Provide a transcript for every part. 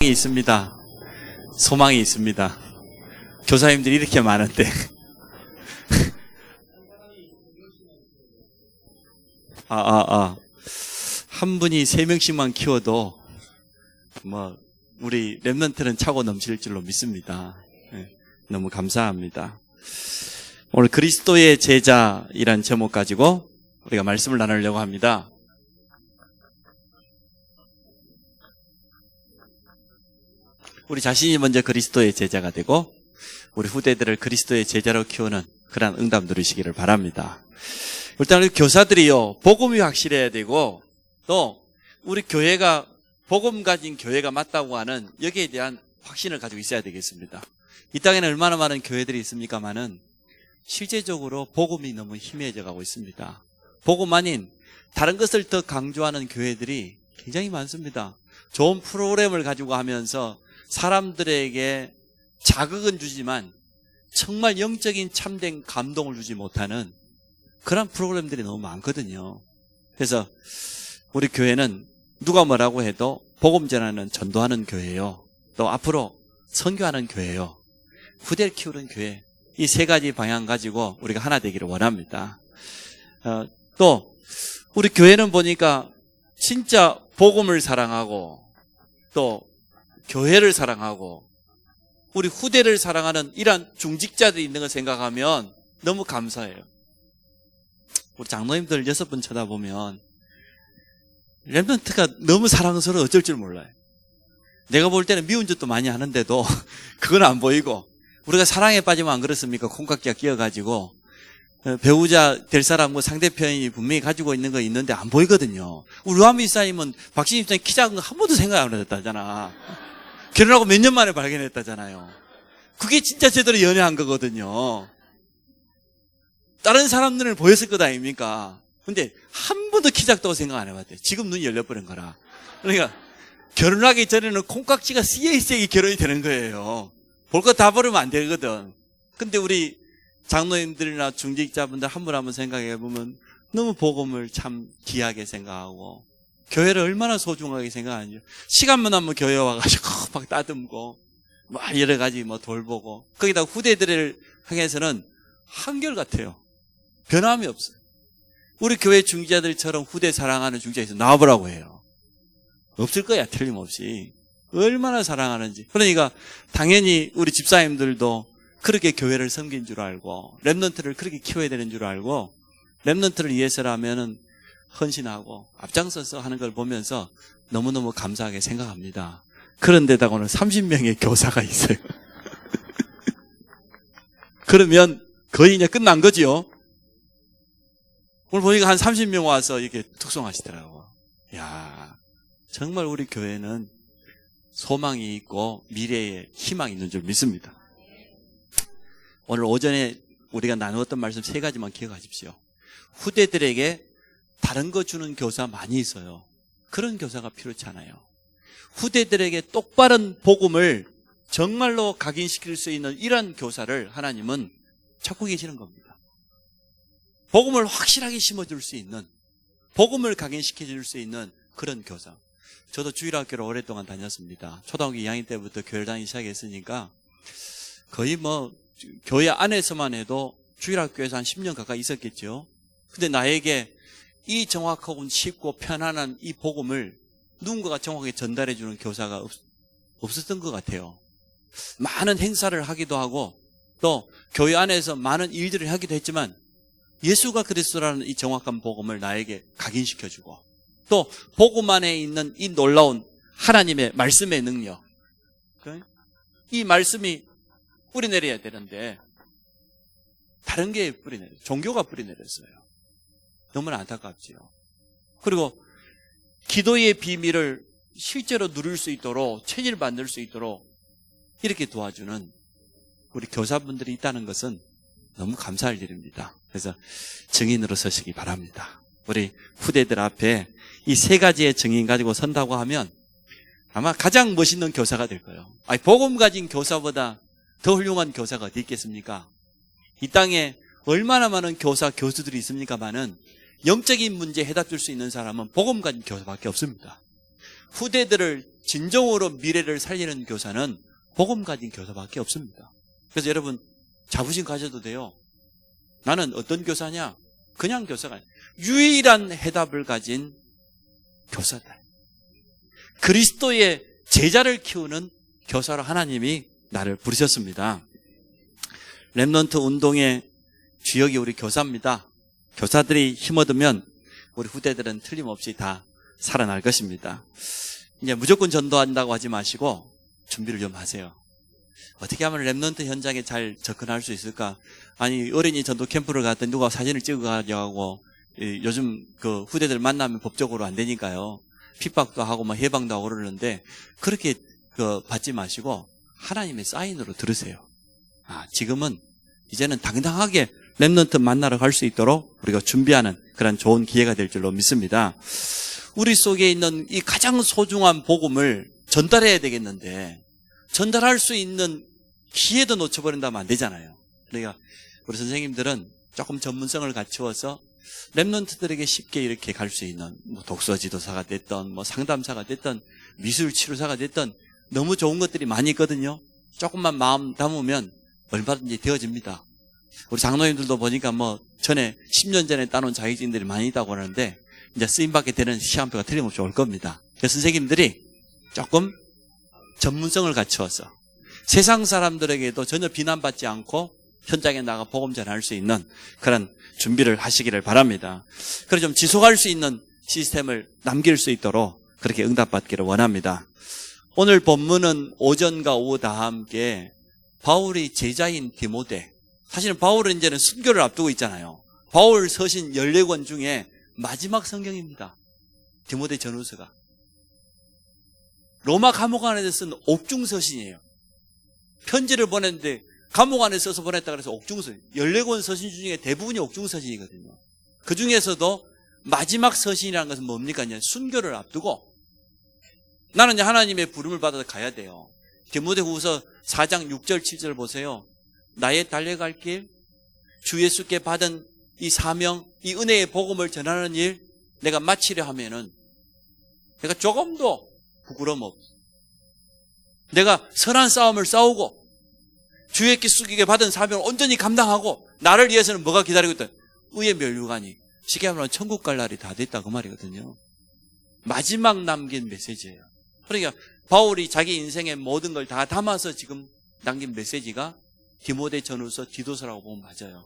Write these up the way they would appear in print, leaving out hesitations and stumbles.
있습니다. 소망이 있습니다. 교사님들이 이렇게 많은데 한 분이 3명씩만 키워도 우리 랩런트는 차고 넘칠 줄로 믿습니다. 너무 감사합니다. 오늘 그리스도의 제자이란 제목 가지고 우리가 말씀을 나누려고 합니다. 우리 자신이 먼저 그리스도의 제자가 되고 우리 후대들을 그리스도의 제자로 키우는 그러한 응답 누리시기를 바랍니다. 일단 우리 교사들이요, 복음이 확실해야 되고 또 우리 교회가 복음 가진 교회가 맞다고 하는 여기에 대한 확신을 가지고 있어야 되겠습니다. 이 땅에는 얼마나 많은 교회들이 있습니까마는 실제적으로 복음이 너무 희미해져 가고 있습니다. 복음 아닌 다른 것을 더 강조하는 교회들이 굉장히 많습니다. 좋은 프로그램을 가지고 하면서 사람들에게 자극은 주지만 정말 영적인 참된 감동을 주지 못하는 그런 프로그램들이 너무 많거든요. 그래서 우리 교회는 누가 뭐라고 해도 복음 전하는 전도하는 교회요, 또 앞으로 선교하는 교회요, 후대를 키우는 교회, 이 세 가지 방향 가지고 우리가 하나 되기를 원합니다. 또 우리 교회는 보니까 진짜 복음을 사랑하고 또 교회를 사랑하고 우리 후대를 사랑하는 이러한 중직자들이 있는 걸 생각하면 너무 감사해요. 우리 장로님들 6분 쳐다보면 렘넌트가 너무 사랑스러워 어쩔 줄 몰라요. 내가 볼 때는 미운 짓도 많이 하는데도 그건 안 보이고, 우리가 사랑에 빠지면 안 그렇습니까? 콩깍지가 끼어가지고 배우자 될 사람과 상대편이 분명히 가지고 있는 거 있는데 안 보이거든요. 우리 루아미 이사님은 박신임 이사님 키 작은 거 한 번도 생각 안 했다잖아. 결혼하고 몇 년 만에 발견했다잖아요. 그게 진짜 제대로 연애한 거거든요. 다른 사람들은 보였을 것 아닙니까? 근데 한 번도 키 작다고 생각 안 해봤대요. 지금 눈이 열려버린 거라. 그러니까 결혼하기 전에는 콩깍지가 CAC이 결혼이 되는 거예요. 볼 거 다 버리면 안 되거든. 근데 우리 장로님들이나 중직자분들 한 분 한 분 생각해 보면 너무 복음을 참 귀하게 생각하고 교회를 얼마나 소중하게 생각하는지, 시간만 하면 교회 와가지고 막 따듬고 막 여러 가지 돌보고, 거기다 후대들을 향해서는 한결같아요. 변함이 없어요. 우리 교회 중직자들처럼 후대 사랑하는 중직자 있으면 나와보라고 해요. 없을 거야, 틀림없이. 얼마나 사랑하는지. 그러니까 당연히 우리 집사님들도 그렇게 교회를 섬긴 줄 알고 렘넌트를 그렇게 키워야 되는 줄 알고 렘넌트를 위해서라면은 헌신하고 앞장서서 하는 걸 보면서 너무너무 감사하게 생각합니다. 그런데다가 오늘 30명의 교사가 있어요. 그러면 거의 이제 끝난 거지요. 오늘 보니까 한 30명 와서 이렇게 특송하시더라고요. 야, 정말 우리 교회는 소망이 있고 미래에 희망이 있는 줄 믿습니다. 오늘 오전에 우리가 나누었던 말씀 3가지만 기억하십시오. 후대들에게 다른 거 주는 교사 많이 있어요. 그런 교사가 필요치 않아요. 후대들에게 똑바른 복음을 정말로 각인시킬 수 있는 이런 교사를 하나님은 찾고 계시는 겁니다. 복음을 확실하게 심어줄 수 있는, 복음을 각인시켜줄 수 있는 그런 교사. 저도 주일학교를 오랫동안 다녔습니다. 초등학교 2학년 때부터 교회를 다니기 시작했으니까 거의 교회 안에서만 해도 주일학교에서 한 10년 가까이 있었겠죠. 근데 나에게 이 정확하고 쉽고 편안한 이 복음을 누군가가 정확하게 전달해 주는 교사가 없었던 것 같아요. 많은 행사를 하기도 하고 또 교회 안에서 많은 일들을 하기도 했지만 예수가 그리스도라는 이 정확한 복음을 나에게 각인시켜주고 또 복음 안에 있는 이 놀라운 하나님의 말씀의 능력, 이 말씀이 뿌리내려야 되는데 다른 게 뿌리내려요. 종교가 뿌리내렸어요. 너무나 안타깝지요. 그리고 기도의 비밀을 실제로 누릴 수 있도록, 체질 만들 수 있도록 이렇게 도와주는 우리 교사분들이 있다는 것은 너무 감사할 일입니다. 그래서 증인으로 서시기 바랍니다. 우리 후대들 앞에 이 3가지의 증인 가지고 선다고 하면 아마 가장 멋있는 교사가 될 거예요. 복음 가진 교사보다 더 훌륭한 교사가 어디 있겠습니까? 이 땅에 얼마나 많은 교사, 교수들이 있습니까마는 영적인 문제에 해답 줄 수 있는 사람은 복음 가진 교사밖에 없습니다. 후대들을 진정으로 미래를 살리는 교사는 복음 가진 교사밖에 없습니다. 그래서 여러분 자부심 가져도 돼요. 나는 어떤 교사냐? 그냥 교사가 아니라 유일한 해답을 가진 교사다. 그리스도의 제자를 키우는 교사로 하나님이 나를 부르셨습니다. 렘넌트 운동의 주역이 우리 교사입니다. 교사들이 힘얻으면 우리 후대들은 틀림없이 다 살아날 것입니다. 이제 무조건 전도한다고 하지 마시고 준비를 좀 하세요. 어떻게 하면 렘넌트 현장에 잘 접근할 수 있을까? 아니, 어린이 전도 캠프를 갔더니 누가 사진을 찍어가지고 요즘 그 후대들 만나면 법적으로 안 되니까요. 핍박도 하고 뭐 해방도 하고 그러는데 그렇게 받지 마시고 하나님의 사인으로 들으세요. 지금은 이제는 당당하게 렘넌트 만나러 갈 수 있도록 우리가 준비하는 그런 좋은 기회가 될 줄로 믿습니다. 우리 속에 있는 이 가장 소중한 복음을 전달해야 되겠는데 전달할 수 있는 기회도 놓쳐버린다면 안 되잖아요. 그러니까 우리 선생님들은 조금 전문성을 갖추어서 렘넌트들에게 쉽게 이렇게 갈 수 있는 뭐 독서 지도사가 됐던 뭐 상담사가 됐던 미술 치료사가 됐던 너무 좋은 것들이 많이 있거든요. 조금만 마음 담으면 얼마든지 되어집니다. 우리 장로님들도 보니까 뭐 전에 10년 전에 따놓은 자격증들이 많이 있다고 하는데 이제 쓰임받게 되는 시간표가 틀림없이 올 겁니다. 그래서 선생님들이 조금 전문성을 갖추어서 세상 사람들에게도 전혀 비난받지 않고 현장에 나가 복음 전할 수 있는 그런 준비를 하시기를 바랍니다. 그래서 좀 지속할 수 있는 시스템을 남길 수 있도록 그렇게 응답받기를 원합니다. 오늘 본문은 오전과 오후 다 함께 바울이 제자인 디모데, 사실은 바울은 이제는 순교를 앞두고 있잖아요. 바울 서신 14권 중에 마지막 성경입니다. 디모데 전후서가. 로마 감옥 안에 쓴 옥중서신이에요. 편지를 보냈는데 감옥 안에 써서 보냈다 그래서 옥중서신. 14권 서신 중에 대부분이 옥중서신이거든요. 그 중에서도 마지막 서신이라는 것은 뭡니까? 이제 순교를 앞두고 나는 이제 하나님의 부름을 받아서 가야 돼요. 디모데후서 4장 6절 7절 보세요. 나의 달려갈 길, 주 예수께 받은 이 사명, 이 은혜의 복음을 전하는 일 내가 마치려 하면은 내가 조금도 부끄러움 없어. 내가 선한 싸움을 싸우고 주의 기수에게 받은 사명을 온전히 감당하고 나를 위해서는 뭐가 기다리고 있다? 의의 면류관이. 쉽게 말하면 천국 갈 날이 다 됐다 그 말이거든요. 마지막 남긴 메시지예요. 그러니까 바울이 자기 인생의 모든 걸 다 담아서 지금 남긴 메시지가 디모데 전후서 디도서라고 보면 맞아요.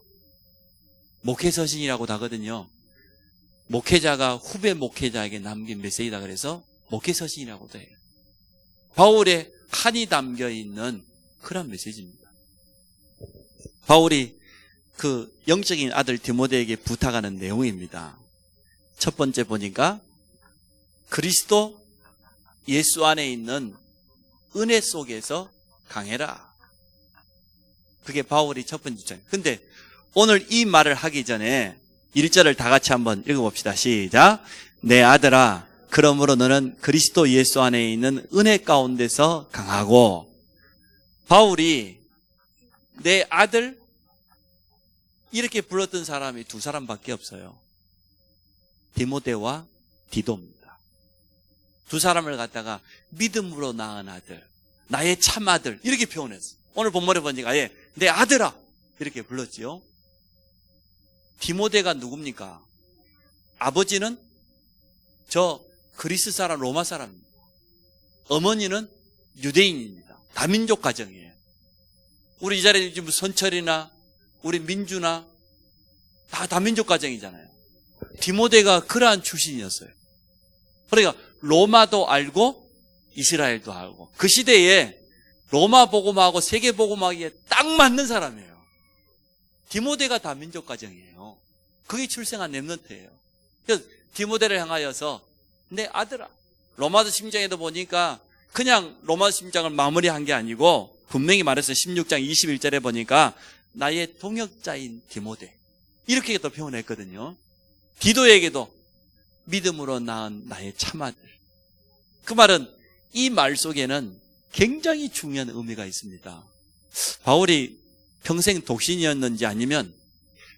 목회서신이라고 하거든요. 목회자가 후배 목회자에게 남긴 메시지다 그래서 목회서신이라고도 해요. 바울의 한이 담겨있는 그런 메시지입니다. 바울이 그 영적인 아들 디모데에게 부탁하는 내용입니다. 첫 번째 보니까 그리스도 예수 안에 있는 은혜 속에서 강해라. 그게 바울이 첫 번째 주장. 근데 오늘 이 말을 하기 전에 1절을 다 같이 한번 읽어봅시다. 시작. 내 아들아, 그러므로 너는 그리스도 예수 안에 있는 은혜 가운데서 강하고. 바울이 내 아들 이렇게 불렀던 사람이 두 사람밖에 없어요. 디모데와 디도입니다. 두 사람을 갖다가 믿음으로 낳은 아들, 나의 참 아들 이렇게 표현했어요. 오늘 본문에 보니까 내 아들아 이렇게 불렀지요. 디모데가 누굽니까? 아버지는 저 그리스 사람 로마 사람입니다. 어머니는 유대인입니다. 다민족 가정이에요. 우리 이 자리에 지금 선철이나 우리 민주나 다 다민족 가정이잖아요. 디모데가 그러한 출신이었어요. 그러니까 로마도 알고 이스라엘도 알고 그 시대에 로마 복음하고 세계 복음하기에 딱 맞는 사람이에요. 디모데가 다민족 가정이에요. 그게 출생한 렘넌트예요. 그래서 디모데를 향하여서 내 아들아. 로마서 심장에도 보니까 그냥 로마서 심장을 마무리한 게 아니고 분명히 말해서 16장 21절에 보니까 나의 동역자인 디모데 이렇게 또 표현했거든요. 디도에게도 믿음으로 낳은 나의 참아들. 그 말은 이 말 속에는 굉장히 중요한 의미가 있습니다. 바울이 평생 독신이었는지 아니면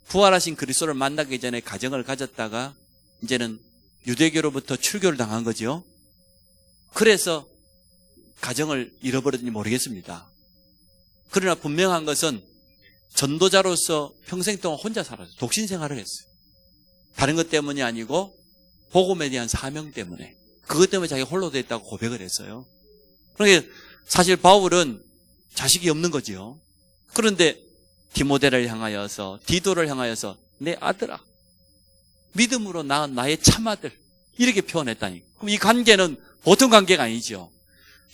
부활하신 그리스도를 만나기 전에 가정을 가졌다가 이제는 유대교로부터 출교를 당한 거죠. 그래서 가정을 잃어버렸는지 모르겠습니다. 그러나 분명한 것은 전도자로서 평생 동안 혼자 살았어요. 독신 생활을 했어요. 다른 것 때문이 아니고 복음에 대한 사명 때문에, 그것 때문에 자기가 홀로 됐다고 고백을 했어요. 그러니까 사실 바울은 자식이 없는 거지요. 그런데 디모데를 향하여서, 디도를 향하여서 내 아들아, 믿음으로 낳은 나의 참아들, 이렇게 표현했다니. 그럼 이 관계는 보통 관계가 아니죠.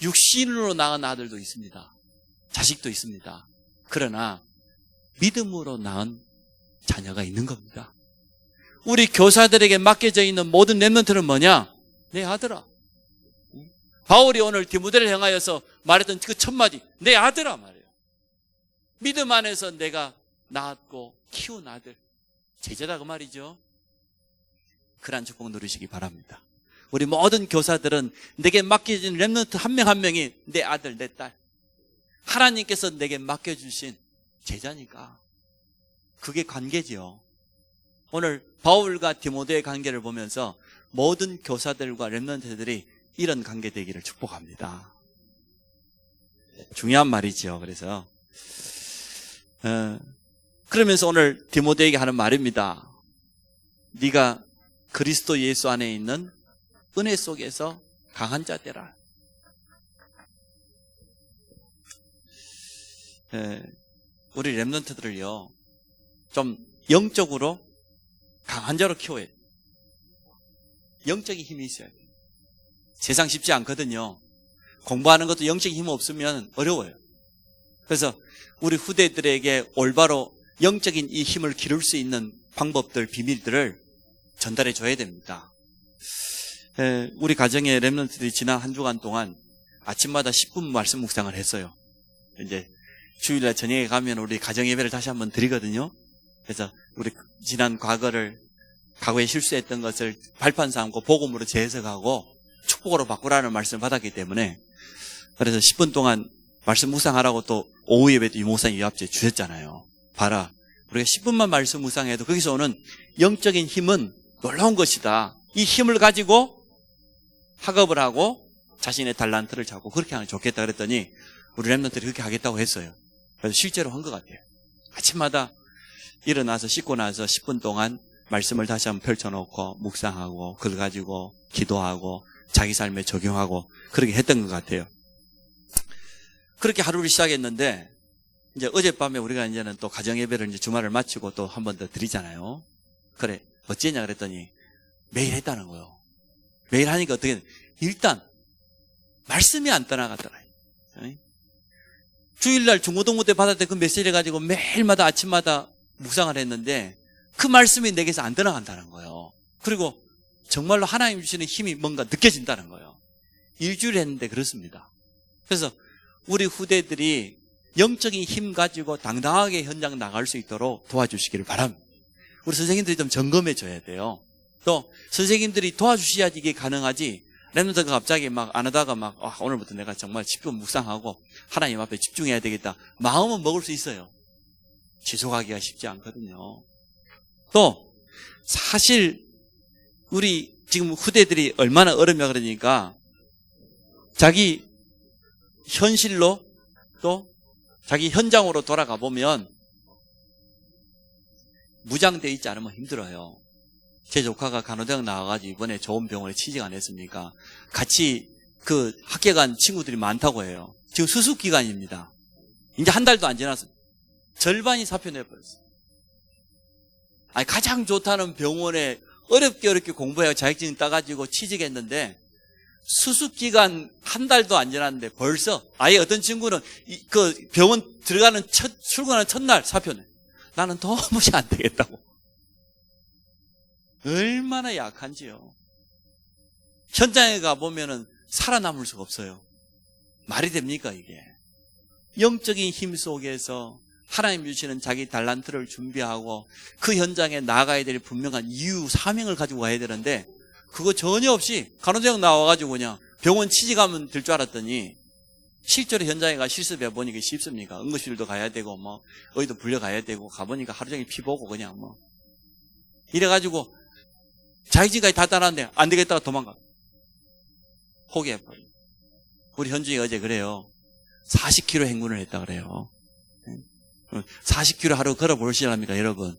육신으로 낳은 아들도 있습니다. 자식도 있습니다. 그러나 믿음으로 낳은 자녀가 있는 겁니다. 우리 교사들에게 맡겨져 있는 모든 렘넌트는 뭐냐? 내 아들아. 바울이 오늘 디모데를 향하여서 말했던 그 첫 마디, 내 아들아 말이에요. 믿음 안에서 내가 낳았고 키운 아들, 제자다 그 말이죠. 그런 축복 누리시기 바랍니다. 우리 모든 교사들은 내게 맡겨진 렘넌트 한 명 한 명이 내 아들, 내 딸, 하나님께서 내게 맡겨주신 제자니까. 그게 관계지요. 오늘 바울과 디모데의 관계를 보면서 모든 교사들과 렘넌트들이 이런 관계 되기를 축복합니다. 중요한 말이죠. 그래서 그러면서 오늘 디모데에게 하는 말입니다. 네가 그리스도 예수 안에 있는 은혜 속에서 강한 자 되라. 우리 렘넌트들을요, 좀 영적으로 강한 자로 키워야 돼요. 영적인 힘이 있어야 돼요. 세상 쉽지 않거든요. 공부하는 것도 영적인 힘 없으면 어려워요. 그래서 우리 후대들에게 올바로 영적인 이 힘을 기를 수 있는 방법들, 비밀들을 전달해 줘야 됩니다. 우리 가정의 렘넌트들이 지난 한 주간 동안 아침마다 10분 말씀 묵상을 했어요. 이제 주일날 저녁에 가면 우리 가정 예배를 다시 한번 드리거든요. 그래서 우리 지난 과거에 실수했던 것을 발판 삼고 복음으로 재해석하고 축복으로 바꾸라는 말씀을 받았기 때문에, 그래서 10분 동안 말씀 묵상하라고 또 오후 예배도 유목사님 유압제 주셨잖아요. 봐라, 우리가 10분만 말씀 묵상해도 거기서 오는 영적인 힘은 놀라운 것이다. 이 힘을 가지고 학업을 하고 자신의 달란트를 잡고 그렇게 하면 좋겠다 그랬더니 우리 렘넌트들이 그렇게 하겠다고 했어요. 그래서 실제로 한 것 같아요. 아침마다 일어나서 씻고 나서 10분 동안 말씀을 다시 한번 펼쳐놓고 묵상하고 그걸 가지고 기도하고 자기 삶에 적용하고 그렇게 했던 것 같아요. 그렇게 하루를 시작했는데, 이제 어젯밤에 우리가 이제는 또 가정 예배를 이제 주말을 마치고 또 한 번 더 드리잖아요. 그래, 어찌했냐 그랬더니 매일 했다는 거예요. 매일 하니까 어떻게, 일단 말씀이 안 떠나갔더라. 주일날 중고등부 때 받았을 때 그 메시지를 가지고 매일마다 아침마다 묵상을 했는데 그 말씀이 내게서 안 떠나간다는 거예요. 그리고 정말로 하나님 주시는 힘이 뭔가 느껴진다는 거예요. 일주일 했는데 그렇습니다. 그래서 우리 후대들이 영적인 힘 가지고 당당하게 현장 나갈 수 있도록 도와주시기를 바랍니다. 우리 선생님들이 좀 점검해 줘야 돼요. 또 선생님들이 도와주셔야지 이게 가능하지, 렘넌트가 갑자기 막 안 하다가 막 오늘부터 내가 정말 10분 묵상하고 하나님 앞에 집중해야 되겠다, 마음은 먹을 수 있어요. 지속하기가 쉽지 않거든요. 또 사실 우리 지금 후대들이 얼마나 어렵냐 그러니까 자기 현실로 또 자기 현장으로 돌아가 보면 무장되어 있지 않으면 힘들어요. 제 조카가 간호대학 나와가지고 이번에 좋은 병원에 취직 안 했습니까? 같이 그 학교 간 친구들이 많다고 해요. 지금 수습 기간입니다. 이제 한 달도 안 지났어요. 절반이 사표 내버렸어요. 아니, 가장 좋다는 병원에 어렵게 공부해서 자격증 따가지고 취직했는데 수습 기간 한 달도 안 지났는데 벌써 아예 어떤 친구는 그 병원 들어가는 출근하는 첫날 사표 내. 나는 도무지 안 되겠다고. 얼마나 약한지요. 현장에 가보면은 살아남을 수가 없어요. 말이 됩니까 이게. 영적인 힘 속에서 하나님 주시는 자기 달란트를 준비하고 그 현장에 나가야 될 분명한 이유, 사명을 가지고 가야 되는데 그거 전혀 없이 간호대학 나와가지고 그냥 병원 취직하면 될 줄 알았더니 실제로 현장에 가 실습해 보니까 쉽습니까? 응급실도 가야 되고 뭐 어디도 불려가야 되고 가보니까 하루 종일 피 보고 그냥 뭐 이래가지고 자격증까지 다 따놨는데 안 되겠다가 도망가. 포기해버려. 우리 현중이가 어제 그래요. 40km 행군을 했다 그래요. 40km 하루 걸어보시랍니까, 여러분?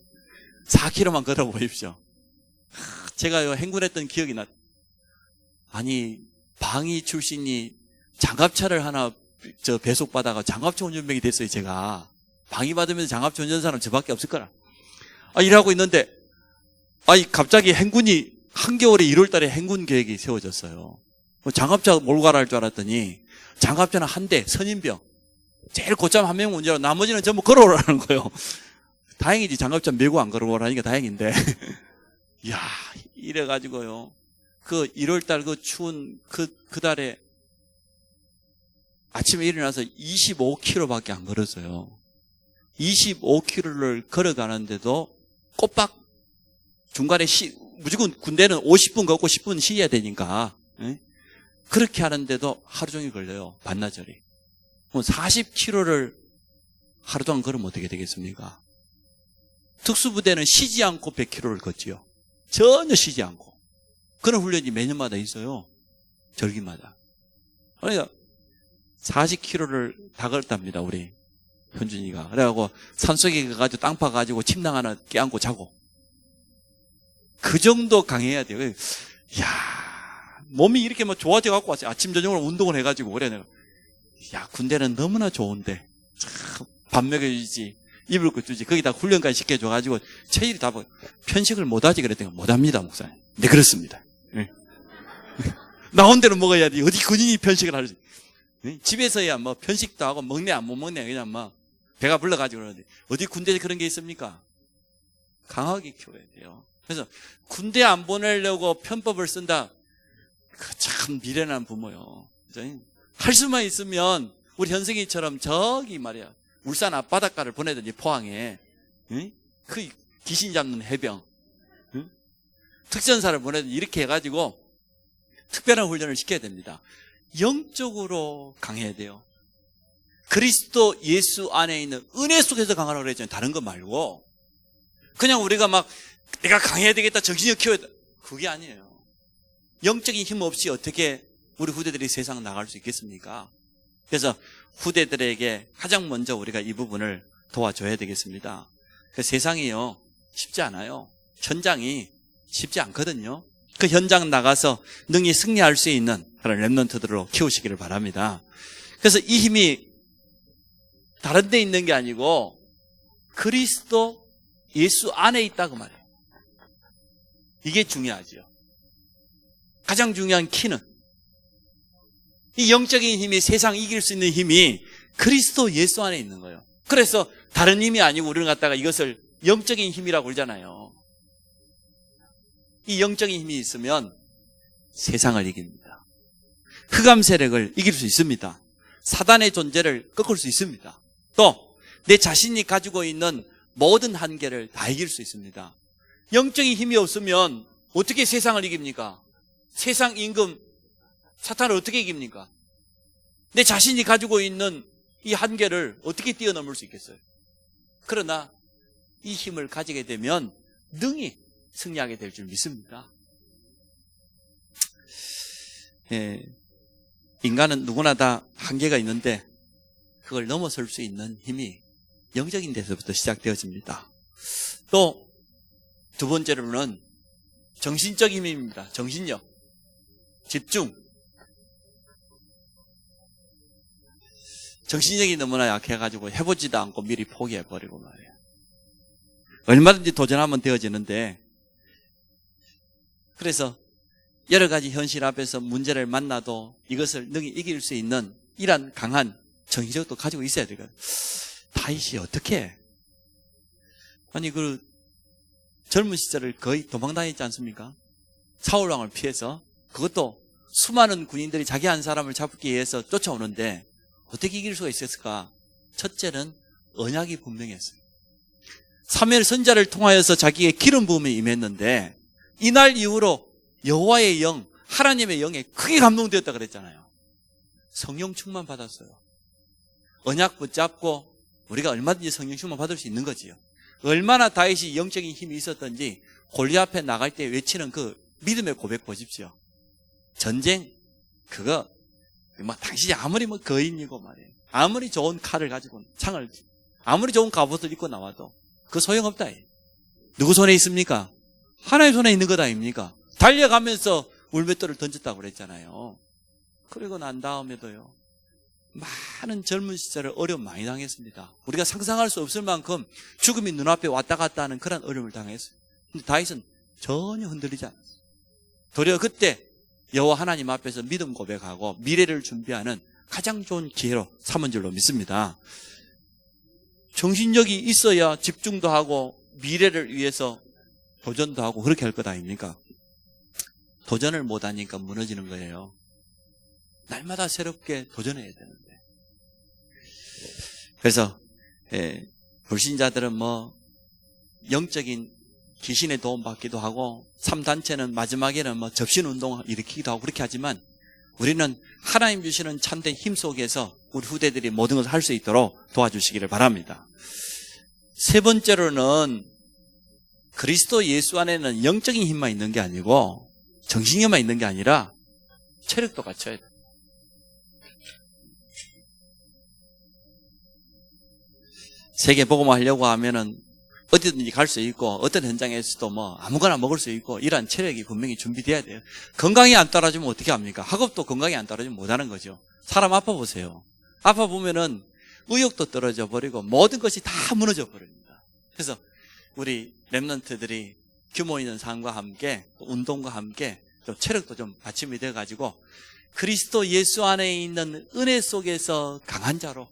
4km만 걸어보십시오. 제가 행군했던 기억이 아니, 방위 출신이 장갑차를 하나 배속받아가 장갑차 운전병이 됐어요, 제가. 방위 받으면서 장갑차 운전 사람 저밖에 없을 거라. 일하고 있는데, 갑자기 행군이 한겨울에 1월 달에 행군 계획이 세워졌어요. 장갑차 몰고 가라 할 줄 알았더니, 장갑차는 한 대, 선임병. 제일 고참 한 명 운전하고 나머지는 전부 걸어오라는 거예요. 다행이지, 장갑차 메고 안 걸어오라니까 다행인데. 이야, 이래가지고요. 그 1월달 그 추운 그 달에 아침에 일어나서 25km밖에 안 걸었어요. 25km를 걸어가는데도 꼬박 중간에 무조건 군대는 50분 걷고 10분 쉬어야 되니까. 그렇게 하는데도 하루 종일 걸려요. 반나절이. 40km를 하루 동안 걸으면 어떻게 되겠습니까? 특수부대는 쉬지 않고 100km를 걷지요. 전혀 쉬지 않고. 그런 훈련이 매년마다 있어요. 절기마다. 그러니까 40km를 다 걸었답니다, 우리 현준이가. 그래갖고 산속에 가가지고 땅 파가지고 침낭 하나 깨안고 자고. 그 정도 강해야 돼요. 이야, 몸이 이렇게 좋아져갖고 왔어요. 아침, 저녁으로 운동을 해가지고. 그래, 내가. 야, 군대는 너무나 좋은데. 참, 밥 먹여주지. 입을 거 주지. 거기다 훈련까지 시켜줘가지고 체질이 다 편식을 못하지 그랬더니 못합니다, 목사님. 네, 그렇습니다. 네. 나온 대로 먹어야 돼. 어디 군인이 편식을 하지. 네? 집에서야 편식도 하고 먹네 안 못 먹네 그냥 배가 불러가지고 그러는데 어디 군대에 그런 게 있습니까? 강하게 키워야 돼요. 그래서 군대 안 보내려고 편법을 쓴다. 참 미련한 부모요. 그죠? 할 수만 있으면 우리 현승이처럼 저기 말이야. 울산 앞바닷가를 보내든지 포항에 그 귀신 잡는 해병 특전사를 보내든지 이렇게 해가지고 특별한 훈련을 시켜야 됩니다. 영적으로 강해야 돼요. 그리스도 예수 안에 있는 은혜 속에서 강하라고 그랬잖아요. 다른 거 말고 그냥 우리가 내가 강해야 되겠다, 정신력 키워야 돼, 그게 아니에요. 영적인 힘 없이 어떻게 우리 후대들이 세상 나갈 수 있겠습니까? 그래서 후대들에게 가장 먼저 우리가 이 부분을 도와줘야 되겠습니다. 세상이요, 쉽지 않아요. 현장이 쉽지 않거든요. 그 현장 나가서 능히 승리할 수 있는 그런 렘넌트들로 키우시기를 바랍니다. 그래서 이 힘이 다른 데 있는 게 아니고 그리스도 예수 안에 있다고 말해요. 이게 중요하죠. 가장 중요한 키는 이 영적인 힘이 세상 이길 수 있는 힘이 그리스도 예수 안에 있는 거예요. 그래서 다른 힘이 아니고 우리는 갖다가 이것을 영적인 힘이라고 그러잖아요. 이 영적인 힘이 있으면 세상을 이깁니다. 흑암 세력을 이길 수 있습니다. 사단의 존재를 꺾을 수 있습니다. 또 내 자신이 가지고 있는 모든 한계를 다 이길 수 있습니다. 영적인 힘이 없으면 어떻게 세상을 이깁니까? 세상 임금 사탄을 어떻게 이깁니까? 내 자신이 가지고 있는 이 한계를 어떻게 뛰어넘을 수 있겠어요? 그러나 이 힘을 가지게 되면 능히 승리하게 될 줄 믿습니다. 인간은 누구나 다 한계가 있는데 그걸 넘어설 수 있는 힘이 영적인 데서부터 시작되어집니다. 또 두 번째로는 정신적인 힘입니다. 정신력, 집중. 정신력이 너무나 약해가지고 해보지도 않고 미리 포기해버리고 말이에요. 얼마든지 도전하면 되어지는데, 그래서 여러 가지 현실 앞에서 문제를 만나도 이것을 능히 이길 수 있는 이러한 강한 정신력도 가지고 있어야 되거든요. 다윗이 어떻게? 아니 젊은 시절을 거의 도망다녔지 않습니까? 사울왕을 피해서. 그것도 수많은 군인들이 자기 한 사람을 잡기 위해서 쫓아오는데 어떻게 이길 수가 있었을까? 첫째는 언약이 분명했어요. 사무엘 선지자를 통하여서 자기의 기름 부음이 임했는데 이날 이후로 여호와의 영, 하나님의 영에 크게 감동되었다 그랬잖아요. 성령 충만 받았어요. 언약 붙잡고 우리가 얼마든지 성령 충만 받을 수 있는 거지요. 얼마나 다윗이 영적인 힘이 있었던지 골리앗 앞에 나갈 때 외치는 그 믿음의 고백 보십시오. 전쟁, 그거 당신이 아무리 거인이고 말이에요. 아무리 좋은 칼을 가지고 아무리 좋은 갑옷을 입고 나와도 그 소용없다. 누구 손에 있습니까? 하나의 손에 있는 것 아닙니까? 달려가면서 울맷돌을 던졌다고 그랬잖아요. 그리고 난 다음에도요, 많은 젊은 시절에 어려움 많이 당했습니다. 우리가 상상할 수 없을 만큼 죽음이 눈앞에 왔다 갔다 하는 그런 어려움을 당했어요. 근데 다윗은 전혀 흔들리지 않았어요. 도리어 그때 여호와 하나님 앞에서 믿음 고백하고 미래를 준비하는 가장 좋은 기회로 삼은 줄로 믿습니다. 정신력이 있어야 집중도 하고 미래를 위해서 도전도 하고 그렇게 할 것 아닙니까? 도전을 못하니까 무너지는 거예요. 날마다 새롭게 도전해야 되는데. 그래서 불신자들은 영적인 귀신의 도움 받기도 하고 3단체는 마지막에는 접신운동을 일으키기도 하고 그렇게 하지만 우리는 하나님 주시는 참된 힘 속에서 우리 후대들이 모든 것을 할 수 있도록 도와주시기를 바랍니다. 세 번째로는 그리스도 예수 안에는 영적인 힘만 있는 게 아니고 정신력만 있는 게 아니라 체력도 갖춰야 돼요. 세계 복음화 하려고 하면은 어디든지 갈 수 있고 어떤 현장에서도 아무거나 먹을 수 있고 이러한 체력이 분명히 준비돼야 돼요. 건강이 안 따라주면 어떻게 합니까? 학업도 건강이 안 따라주면 못하는 거죠. 사람 아파 보세요. 아파 보면은 의욕도 떨어져 버리고 모든 것이 다 무너져 버립니다. 그래서 우리 렘넌트들이 규모 있는 삶과 함께 운동과 함께 또 체력도 좀 받침이 돼가지고 그리스도 예수 안에 있는 은혜 속에서 강한 자로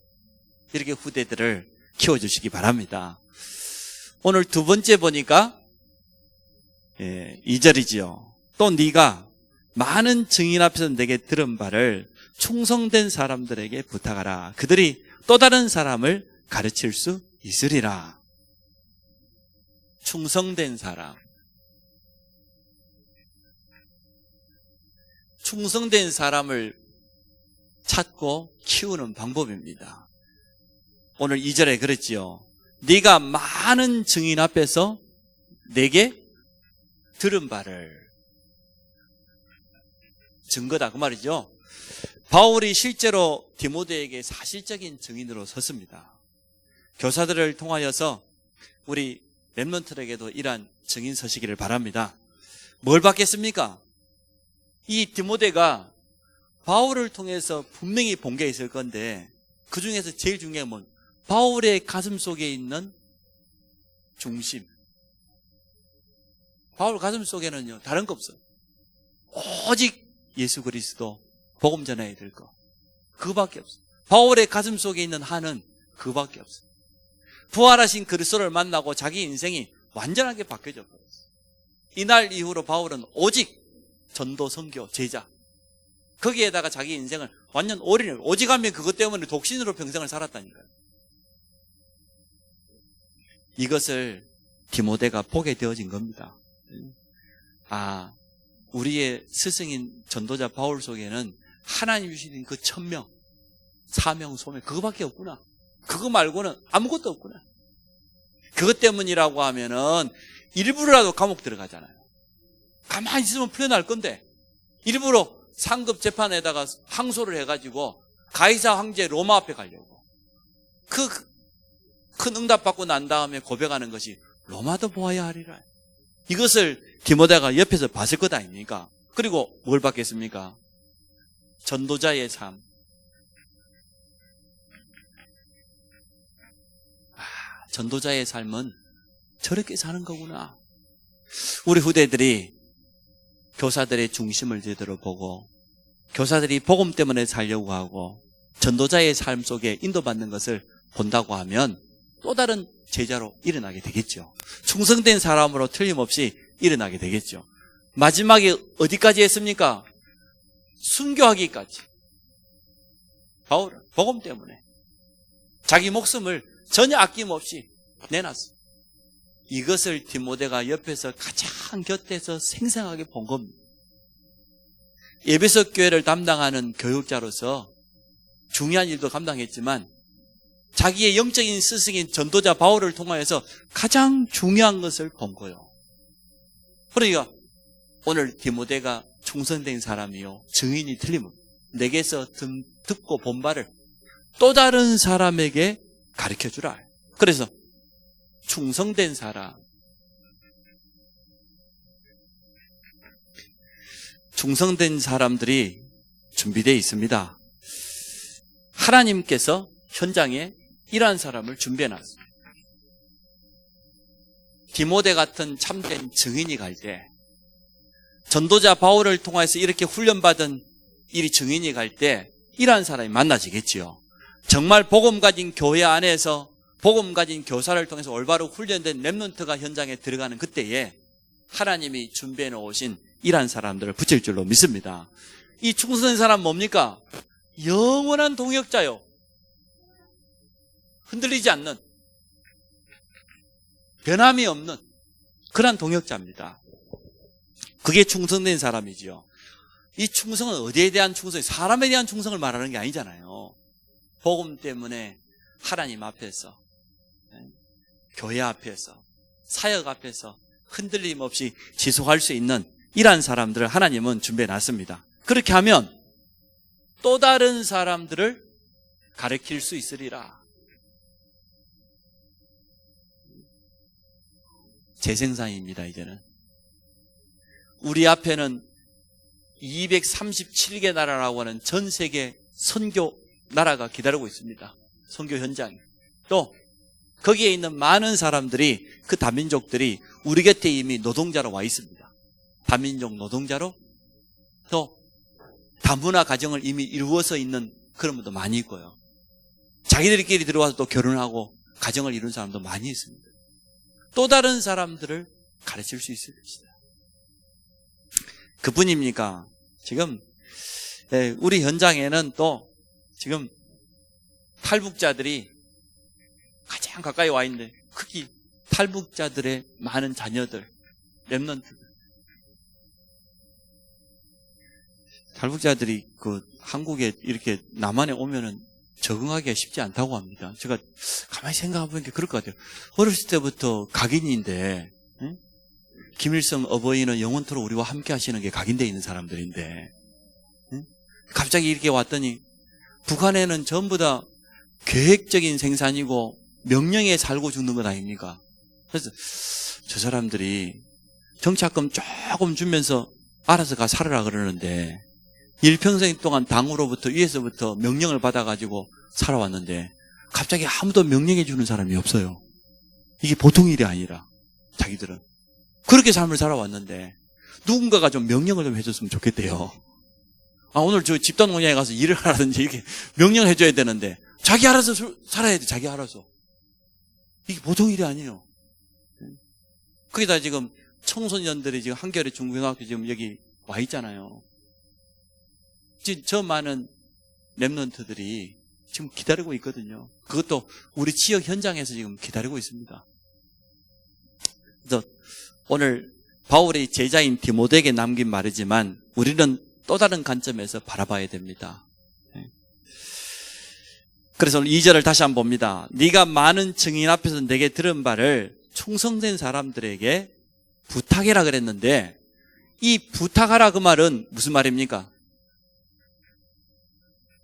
이렇게 후대들을 키워주시기 바랍니다. 오늘 두 번째 보니까 2절이지요. 또 네가 많은 증인 앞에서 내게 들은 바를 충성된 사람들에게 부탁하라. 그들이 또 다른 사람을 가르칠 수 있으리라. 충성된 사람. 충성된 사람을 찾고 키우는 방법입니다. 오늘 2절에 그랬지요. 네가 많은 증인 앞에서 내게 들은 바를. 증거다 그 말이죠. 바울이 실제로 디모데에게 사실적인 증인으로 섰습니다. 교사들을 통하여서 우리 렘넌트에게도 이러한 증인 서시기를 바랍니다. 뭘 받겠습니까? 이 디모데가 바울을 통해서 분명히 본 게 있을 건데 그 중에서 제일 중요한 건 바울의 가슴 속에 있는 중심. 바울 가슴 속에는요 다른 거 없어요. 오직 예수 그리스도 복음 전해야 될 거. 그거밖에 없어요. 바울의 가슴 속에 있는 한은 그거밖에 없어요. 부활하신 그리스도를 만나고 자기 인생이 완전하게 바뀌어져 버렸어요. 이날 이후로 바울은 오직 전도, 선교, 제자. 거기에다가 자기 인생을 완전 올인을, 오직 하면 그것 때문에 독신으로 평생을 살았다니까요. 이것을 디모데가 보게 되어진 겁니다. 우리의 스승인 전도자 바울 속에는 하나님 주신 그 천명, 사명, 소명 그거밖에 없구나. 그거 말고는 아무것도 없구나. 그것 때문이라고 하면은 일부러라도 감옥 들어가잖아요. 가만히 있으면 풀려날 건데 일부러 상급 재판에다가 항소를 해가지고 가이사 황제 로마 앞에 가려고 그 큰 응답 받고 난 다음에 고백하는 것이 로마도 보아야 하리라. 이것을 디모데가 옆에서 봤을 것 아닙니까? 그리고 뭘 받겠습니까? 전도자의 삶. 전도자의 삶은 저렇게 사는 거구나. 우리 후대들이 교사들의 중심을 제대로 보고 교사들이 복음 때문에 살려고 하고 전도자의 삶 속에 인도받는 것을 본다고 하면 또 다른 제자로 일어나게 되겠죠. 충성된 사람으로 틀림없이 일어나게 되겠죠. 마지막에 어디까지 했습니까? 순교하기까지. 바울은 복음 때문에 자기 목숨을 전혀 아낌없이 내놨어요. 이것을 디모데가 옆에서 가장 곁에서 생생하게 본 겁니다. 에베소 교회를 담당하는 교육자로서 중요한 일도 감당했지만 자기의 영적인 스승인 전도자 바울을 통하여서 가장 중요한 것을 본 거예요. 그러니까 오늘 디모데가 충성된 사람이요 증인이 틀림없어요. 내게서 듣고 본 바를 또 다른 사람에게 가르쳐주라. 그래서 충성된 사람, 충성된 사람들이 준비되어 있습니다. 하나님께서 현장에 이러한 사람을 준비해놨습니다. 디모데 같은 참된 증인이 갈 때, 전도자 바울을 통해서 이렇게 훈련받은 이 증인이 갈 때 이러한 사람이 만나지겠지요. 정말 복음 가진 교회 안에서 복음 가진 교사를 통해서 올바로 훈련된 렘넌트가 현장에 들어가는 그때에 하나님이 준비해 놓으신 이러한 사람들을 붙일 줄로 믿습니다. 이 충성된 사람 뭡니까? 영원한 동역자요. 흔들리지 않는, 변함이 없는 그런 동역자입니다. 그게 충성된 사람이지요. 이 충성은 어디에 대한 충성이, 사람에 대한 충성을 말하는 게 아니잖아요. 복음 때문에 하나님 앞에서, 교회 앞에서, 사역 앞에서 흔들림 없이 지속할 수 있는 이러한 사람들을 하나님은 준비해 놨습니다. 그렇게 하면 또 다른 사람들을 가르칠 수 있으리라. 재생산입니다. 이제는 우리 앞에는 237개 나라라고 하는 전 세계 선교 나라가 기다리고 있습니다. 선교 현장이. 또 거기에 있는 많은 사람들이, 그 다민족들이 우리 곁에 이미 노동자로 와 있습니다. 다민족 노동자로, 또 다문화 가정을 이미 이루어서 있는 그런 분도 많이 있고요. 자기들끼리 들어와서 또 결혼하고 가정을 이룬 사람도 많이 있습니다. 또 다른 사람들을 가르칠 수 있을 것이다. 그뿐입니까? 지금 우리 현장에는 또 지금 탈북자들이 가장 가까이 와 있는데, 특히 탈북자들의 많은 자녀들, 렘넌트들, 탈북자들이 그 한국에 이렇게 남한에 오면은 적응하기가 쉽지 않다고 합니다. 제가 가만히 생각해보니까 그럴 것 같아요. 어렸을 때부터 각인인데, 응? 김일성 어버이는 영원토록 우리와 함께 하시는 게 각인되어 있는 사람들인데, 응? 갑자기 이렇게 왔더니 북한에는 전부 다 계획적인 생산이고 명령에 살고 죽는 것 아닙니까? 그래서 저 사람들이 정착금 조금 주면서 알아서 가 살아라 그러는데, 일평생 동안 당으로부터, 위에서부터 명령을 받아가지고 살아왔는데 갑자기 아무도 명령해 주는 사람이 없어요. 이게 보통 일이 아니라 자기들은 그렇게 삶을 살아왔는데 누군가가 좀 명령을 좀 해줬으면 좋겠대요. 오늘 저 집단 농장에 가서 일을 하라든지 이렇게 명령해 줘야 되는데 자기 알아서 살아야 돼. 자기 알아서. 이게 보통 일이 아니에요. 거기다 지금 청소년들이 지금 한겨레 중고등학교 지금 여기 와 있잖아요. 지금 저 많은 렘넌트들이 지금 기다리고 있거든요. 그것도 우리 지역 현장에서 지금 기다리고 있습니다. 그래서 오늘 바울의 제자인 디모데에게 남긴 말이지만 우리는 또 다른 관점에서 바라봐야 됩니다. 그래서 2절을 다시 한번 봅니다. 네가 많은 증인 앞에서 내게 들은 바를 충성된 사람들에게 부탁해라 그랬는데, 이 부탁하라 그 말은 무슨 말입니까?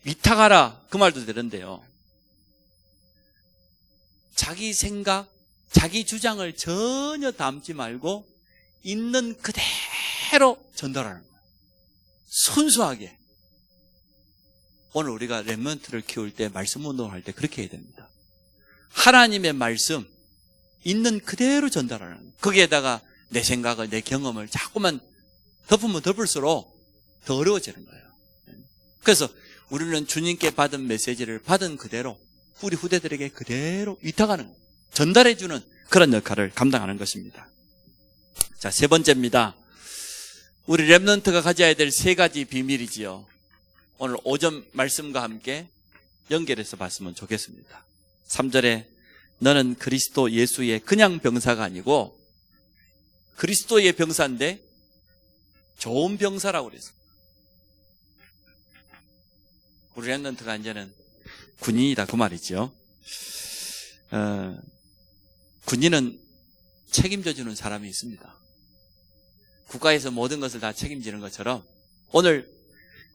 위탁하라 그 말도 되는데요. 자기 생각, 자기 주장을 전혀 담지 말고 있는 그대로 전달하는 거예요. 순수하게. 오늘 우리가 렘넌트를 키울 때, 말씀 운동을 할 때 그렇게 해야 됩니다. 하나님의 말씀 있는 그대로 전달하는 거예요. 거기에다가 내 생각을, 내 경험을 자꾸만 덮으면 덮을수록 더 어려워지는 거예요. 그래서 우리는 주님께 받은 메시지를 받은 그대로 우리 후대들에게 그대로 위탁하는 거예요. 전달해주는 그런 역할을 감당하는 것입니다. 자, 세 번째입니다. 우리 렘넌트가 가져야 될 세 가지 비밀이지요. 오늘 오전 말씀과 함께 연결해서 봤으면 좋겠습니다. 3절에 너는 그리스도 예수의 그냥 병사가 아니고 그리스도의 병사인데 좋은 병사라고 그랬어요. 우리 렘넌트가 이제는 군인이다 그 말이죠. 군인은 책임져주는 사람이 있습니다. 국가에서 모든 것을 다 책임지는 것처럼 오늘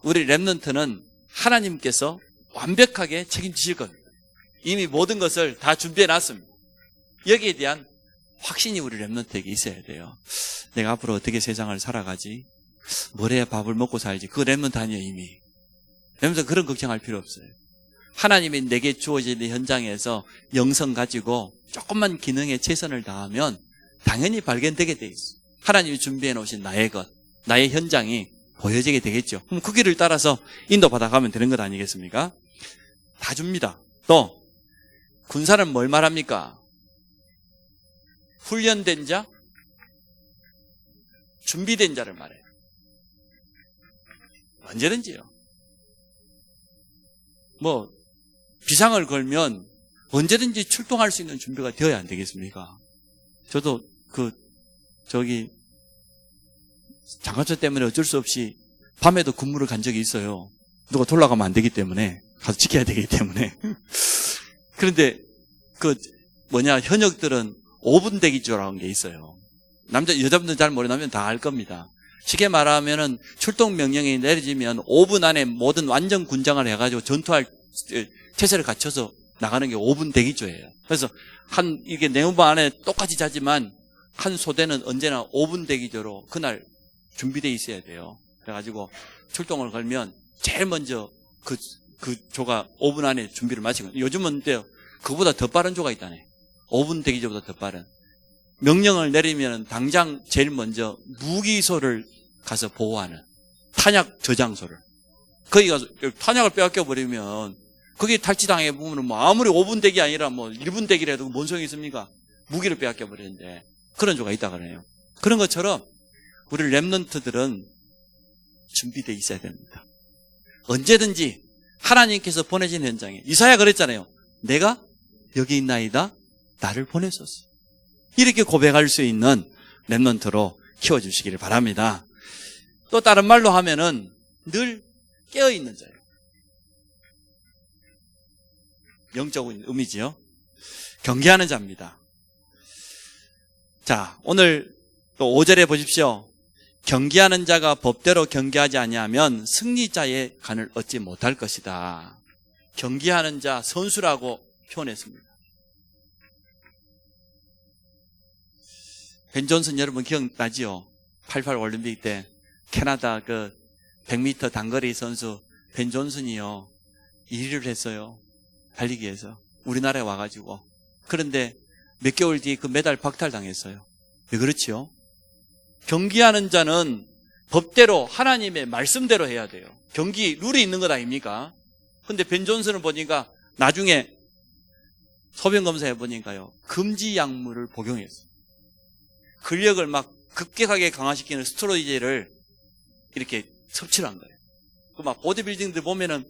우리 렘넌트는 하나님께서 완벽하게 책임지실 겁니다. 이미 모든 것을 다 준비해 놨습니다. 여기에 대한 확신이 우리 렘넌트에게 있어야 돼요. 내가 앞으로 어떻게 세상을 살아가지? 뭘 해야 밥을 먹고 살지? 그거 렘넌트 아니에요, 이미. 렘넌트 그런 걱정할 필요 없어요. 하나님이 내게 주어진 현장에서 영성 가지고 조금만 기능에 최선을 다하면 당연히 발견되게 돼 있어요. 하나님이 준비해 놓으신 나의 것, 나의 현장이 보여지게 되겠죠. 그럼 그 길을 따라서 인도받아 가면 되는 것 아니겠습니까? 다 줍니다. 또 군사는 뭘 말합니까? 훈련된 자, 준비된 자를 말해요. 언제든지요. 비상을 걸면 언제든지 출동할 수 있는 준비가 되어야 안 되겠습니까? 저도 장갑차 때문에 어쩔 수 없이 밤에도 근무를 간 적이 있어요. 누가 돌아가면 안 되기 때문에, 가서 지켜야 되기 때문에. 그런데 현역들은 5분 대기조라는 게 있어요. 여자분들 잘 모르면 다 알 겁니다. 쉽게 말하면은 출동 명령이 내려지면 5분 안에 모든 완전 군장을 해가지고 전투할 체제를 갖춰서 나가는 게 5분 대기조예요. 그래서 이게 내무반 안에 똑같이 자지만 한 소대는 언제나 5분 대기조로 그날 준비되어 있어야 돼요. 그래가지고 출동을 걸면 제일 먼저 그 조가 5분 안에 준비를 마치거든요. 요즘은 그보다 더 빠른 조가 있다네. 5분 대기조보다 더 빠른. 명령을 내리면 당장 제일 먼저 무기소를 가서 보호하는 탄약 저장소를. 거기 가서 탄약을 빼앗겨 버리면 거기 탈취당해 보면 아무리 5분 대기 아니라 1분 대기라도 뭔 소용이 있습니까? 무기를 빼앗겨 버리는데 그런 조가 있다 그래요. 그런 것처럼 우리 렘넌트들은 준비되어 있어야 됩니다. 언제든지 하나님께서 보내신 현장에 이사야 그랬잖아요. 내가 여기 있나이다. 나를 보내소서. 이렇게 고백할 수 있는 렘넌트로 키워주시기를 바랍니다. 또 다른 말로 하면은 늘 깨어있는 자예요. 영적인 의미지요. 경계하는 자입니다. 자, 오늘 또 5절에 보십시오. 경계하는 자가 법대로 경계하지 아니하면 승리자의 간을 얻지 못할 것이다. 경계하는 자, 선수라고 표현했습니다. 벤 존슨 여러분 기억나지요? 88 올림픽 때 캐나다 100m 단거리 선수 벤 존슨이요 1위를 했어요. 달리기에서 우리나라에 와가지고. 그런데 몇 개월 뒤에 그 메달 박탈당했어요. 왜 그렇지요? 경기하는 자는 법대로 하나님의 말씀대로 해야 돼요. 경기 룰이 있는 것 아닙니까? 근데 벤 존슨을 보니까 나중에 소변 검사해 보니까요 금지 약물을 복용했어요. 근력을 막 급격하게 강화시키는 스테로이드를 이렇게 섭취를 한 거예요. 막 보디빌딩들 보면은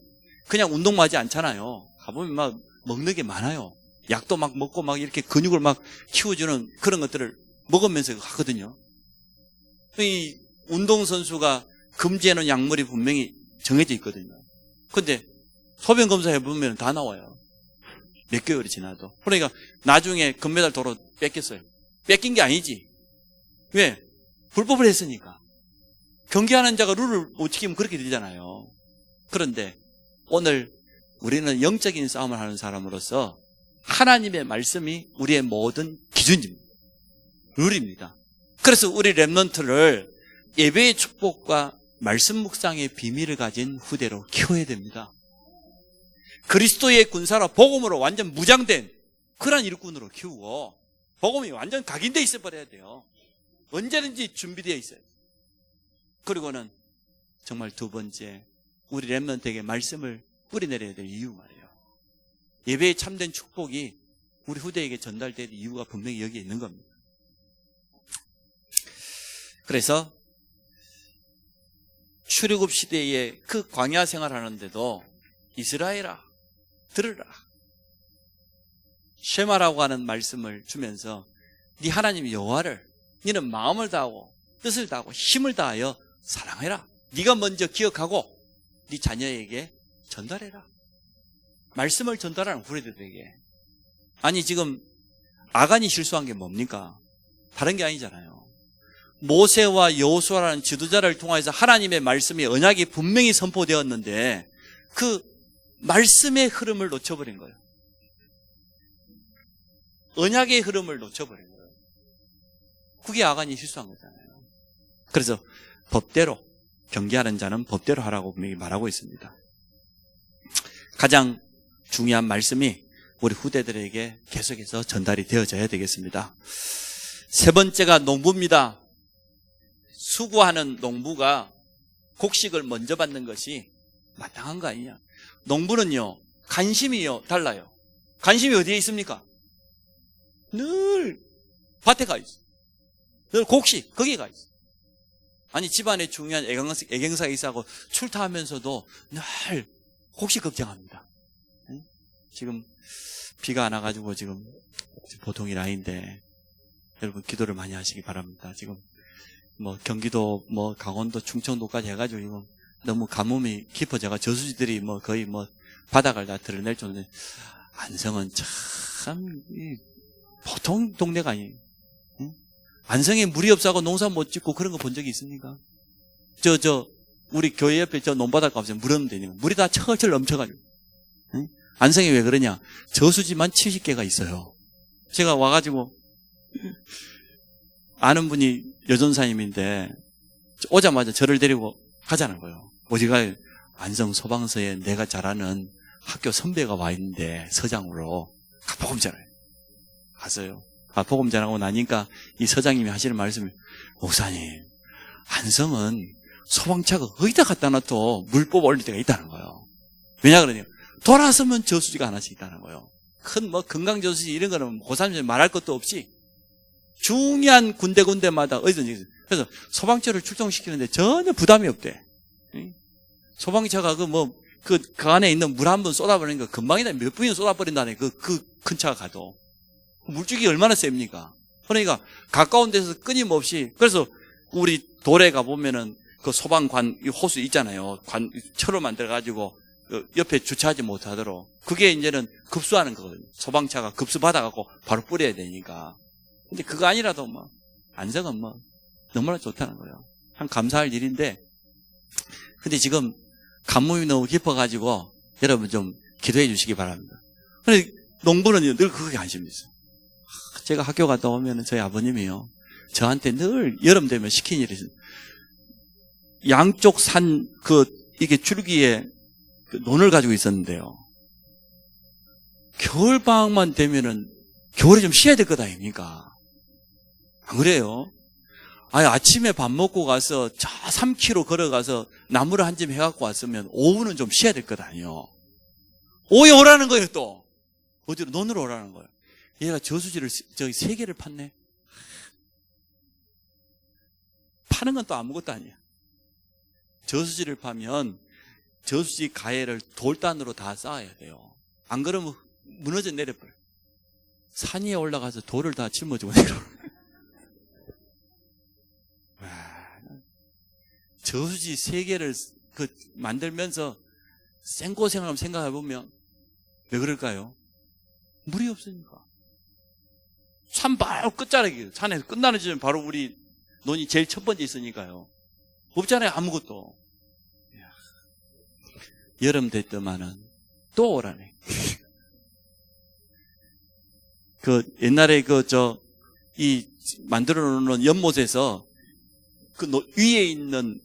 그냥 운동만 하지 않잖아요. 가보면 막 먹는 게 많아요. 약도 막 먹고 막 이렇게 근육을 막 키워주는 그런 것들을 먹으면서 하거든요. 이 운동선수가 금지해놓은 약물이 분명히 정해져 있거든요. 근데 소변 검사해 보면 다 나와요. 몇 개월이 지나도. 그러니까 나중에 금메달 도로 뺏겼어요. 뺏긴 게 아니지. 왜? 불법을 했으니까. 경계하는 자가 룰을 못 지키면 그렇게 되잖아요. 그런데 오늘 우리는 영적인 싸움을 하는 사람으로서 하나님의 말씀이 우리의 모든 기준입니다. 룰입니다. 그래서 우리 렘넌트를 예배의 축복과 말씀 묵상의 비밀을 가진 후대로 키워야 됩니다. 그리스도의 군사로 복음으로 완전 무장된 그런 일꾼으로 키우고 복음이 완전 각인되어 있어 버려야 돼요. 언제든지 준비되어 있어요. 그리고는 정말 두 번째, 우리 렘넌트에게 말씀을 뿌리내려야 될 이유 말이에요. 예배의 참된 축복이 우리 후대에게 전달될 이유가 분명히 여기에 있는 겁니다. 그래서 출애굽 시대에 그 광야 생활하는데도 이스라엘아 들으라 쉐마라고 하는 말씀을 주면서 네 하나님 여호와를 너는 마음을 다하고 뜻을 다하고 힘을 다하여 사랑해라. 네가 먼저 기억하고 네 자녀에게 전달해라. 말씀을 전달하는 후대들에게. 아니 지금 아간이 실수한 게 뭡니까? 다른 게 아니잖아요. 모세와 여호수아라는 지도자를 통해서 하나님의 말씀이 언약이 분명히 선포되었는데 그 말씀의 흐름을 놓쳐버린 거예요. 언약의 흐름을 놓쳐버린 거예요. 그게 아간이 실수한 거잖아요. 그래서 법대로, 경계하는 자는 법대로 하라고 분명히 말하고 있습니다. 가장 중요한 말씀이 우리 후대들에게 계속해서 전달이 되어져야 되겠습니다. 세 번째가 농부입니다. 수고하는 농부가 곡식을 먼저 받는 것이 마땅한 거 아니냐. 농부는요, 관심이요, 달라요. 관심이 어디에 있습니까? 늘 밭에 가 있어. 늘 곡식, 거기에 가 있어. 아니, 집안에 중요한 애경사가 있어하고 출타하면서도 늘 곡식 걱정합니다. 응? 지금 비가 안 와가지고 지금 보통이 아닌데 여러분 기도를 많이 하시기 바랍니다. 지금 뭐 경기도, 뭐 강원도, 충청도까지 해가지고 이거 너무 가뭄이 깊어져가 저수지들이 뭐 거의 뭐 바닥을 다 드러낼 정도인데 안성은 참 보통 동네가 아니에요. 응? 안성에 물이 없어하고 농사 못 짓고 그런 거 본 적이 있습니까? 우리 교회 옆에 저 논바닷가 없어요. 물 없는 데니까 물이 다 철철 넘쳐가지고. 응? 안성이 왜 그러냐? 저수지만 70개가 있어요. 제가 와가지고 아는 분이 여전사님인데 오자마자 저를 데리고 가자는 거예요. 어디가 안성 소방서에 내가 잘 아는 학교 선배가 와 있는데 서장으로 복음 전하요. 갔어요. 복음 전하고 나니까 이 서장님이 하시는 말씀이 목사님, 안성은 소방차가 어디다 갖다 놔도 물 뽑아 올릴 때가 있다는 거예요. 왜냐 그러냐? 돌아서면 저수지가 하나씩 있다는 거예요. 큰 뭐 건강저수지 이런 거는 고사님 말할 것도 없이 중요한 군데마다 어디든지 있어요. 그래서 소방차를 출동시키는데 전혀 부담이 없대. 소방차가 그 안에 있는 물 한 번 쏟아버리는 거 금방이다. 몇 분이나 쏟아버린다네. 그 큰 차가 가도. 물줄기 얼마나 셉니까? 그러니까 가까운 데서 끊임없이. 그래서 우리 돌에 가보면은 그 소방관, 호수 있잖아요. 철로 만들어가지고 그 옆에 주차하지 못하도록. 그게 이제는 급수하는 거거든요. 소방차가 급수 받아갖고 바로 뿌려야 되니까. 근데 그거 아니라도 안성은 너무나 좋다는 거예요. 참 감사할 일인데, 근데 지금 가뭄이 너무 깊어가지고 여러분 좀 기도해 주시기 바랍니다. 근데 농부는 늘 그게 관심이 있어요. 제가 학교 갔다 오면 저희 아버님이요, 저한테 늘 여름 되면 시킨 일이 있어요. 양쪽 산 이게 줄기에 논을 가지고 있었는데요. 겨울방학만 되면은 겨울에 좀 쉬어야 될 것 아닙니까? 안 그래요? 아니, 아침에 밥 먹고 가서 3km 걸어가서 나무를 한 집 해갖고 왔으면 오후는 좀 쉬어야 될 것 아니에요. 오후에 오라는 거예요, 또. 어디로? 논으로 오라는 거예요. 얘가 저수지를, 3개를 팠네. 파는 건 또 아무것도 아니야. 저수지를 파면 저수지 가해를 돌단으로 다 쌓아야 돼요. 안 그러면 무너져 내려버려. 산 위에 올라가서 돌을 다 짊어지고 내려오는 거예요. 저수지 3개를 만들면서 생고생을 한번 생각해보면 왜 그럴까요? 물이 없으니까. 산 바로 끝자락이에요. 산에서 끝나는 지점 바로 우리 논이 제일 첫 번째 있으니까요. 없잖아요, 아무것도. 여름 됐더만은 또 오라네. 옛날에 이 만들어 놓은 연못에서 위에 있는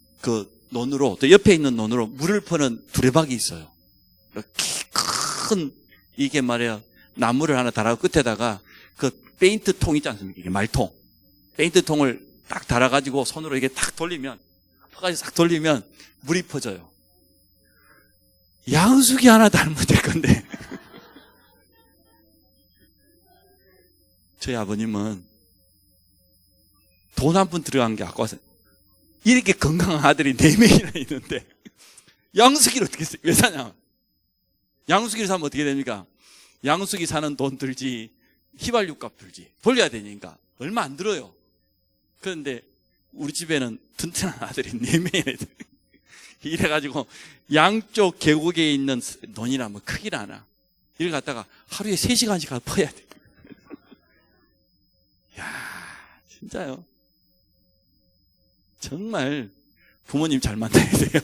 논으로, 또 옆에 있는 논으로 물을 퍼는 두레박이 있어요. 큰, 이게 말이야, 나무를 하나 달아서 끝에다가 페인트 통 있지 않습니까? 이게 말통. 페인트 통을 딱 달아가지고 손으로 이게 딱 돌리면, 퍼가지고 싹 돌리면 물이 퍼져요. 양수기 하나 달면 될 건데. 저희 아버님은 돈 한 푼 들어간 게 아까워서 이렇게 건강한 아들이 4명이나 있는데 양수기를 어떻게 왜 사냐? 양수기를 사면 어떻게 됩니까? 양수기 사는 돈 들지, 휘발유값 들지, 돌려야 되니까 얼마 안 들어요. 그런데 우리 집에는 튼튼한 아들이 4명이나 있어요. 이래가지고 양쪽 계곡에 있는 논이나 크기나 하나 이걸 갖다가 하루에 3시간씩 가서 퍼야 돼. 야, 진짜요. 정말 부모님 잘 만나야 돼요.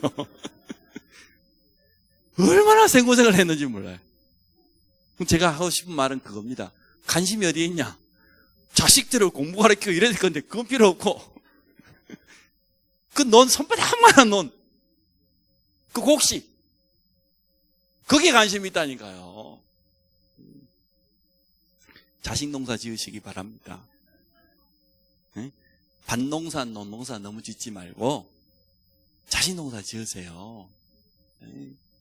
얼마나 생고생을 했는지 몰라요. 제가 하고 싶은 말은 그겁니다. 관심이 어디에 있냐? 자식들을 공부 가르치고 이래야 될 건데 그건 필요 없고 그 논 손바닥만한 논, 그 곡식, 거기에 관심이 있다니까요. 자식 농사 지으시기 바랍니다. 밭농사, 논농사 너무 짓지 말고 자식 농사 지으세요.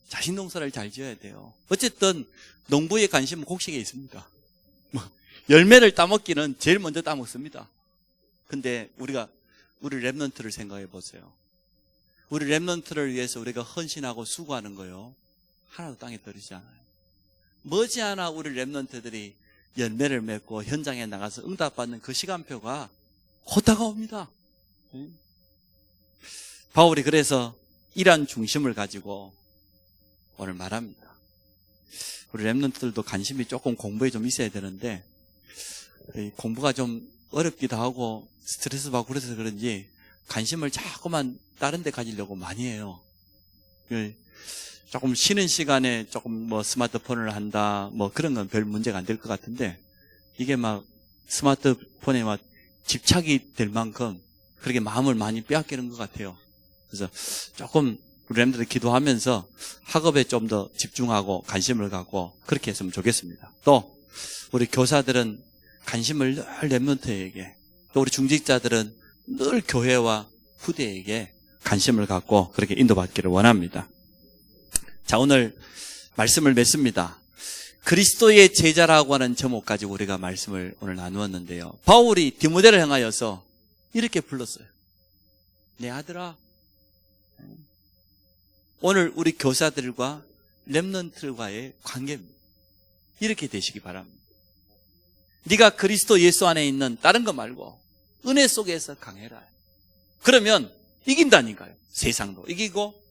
자식 농사를 잘 지어야 돼요. 어쨌든 농부의 관심은 곡식에 있습니다. 열매를 따먹기는 제일 먼저 따먹습니다. 근데 우리 랩런트를 생각해 보세요. 우리 랩런트를 위해서 우리가 헌신하고 수고하는 거요, 하나도 땅에 떨어지지 않아요. 머지않아 우리 랩런트들이 열매를 맺고 현장에 나가서 응답받는 그 시간표가 곧 다가옵니다. 바울이 그래서 이러한 중심을 가지고 오늘 말합니다. 우리 랩런트들도 관심이 조금 공부에 좀 있어야 되는데 공부가 좀 어렵기도 하고 스트레스 받고 그래서 그런지 관심을 자꾸만 다른 데 가지려고 많이 해요. 조금 쉬는 시간에 조금 스마트폰을 한다 그런 건 별 문제가 안 될 것 같은데 이게 막 스마트폰에 막 집착이 될 만큼 그렇게 마음을 많이 빼앗기는 것 같아요. 그래서 조금 우리 랩런트들 기도하면서 학업에 좀 더 집중하고 관심을 갖고 그렇게 했으면 좋겠습니다. 또 우리 교사들은 관심을 늘 랩런트에게, 또 우리 중직자들은 늘 교회와 후대에게 관심을 갖고 그렇게 인도받기를 원합니다. 자, 오늘 말씀을 맺습니다. 그리스도의 제자라고 하는 제목 가지고 우리가 말씀을 오늘 나누었는데요. 바울이 디모데를 향하여서 이렇게 불렀어요. 내 아들아. 오늘 우리 교사들과 랩런트들과의 관계입니다. 이렇게 되시기 바랍니다. 네가 그리스도 예수 안에 있는 다른 거 말고 은혜 속에서 강해라. 그러면 이긴다니까요. 세상도 이기고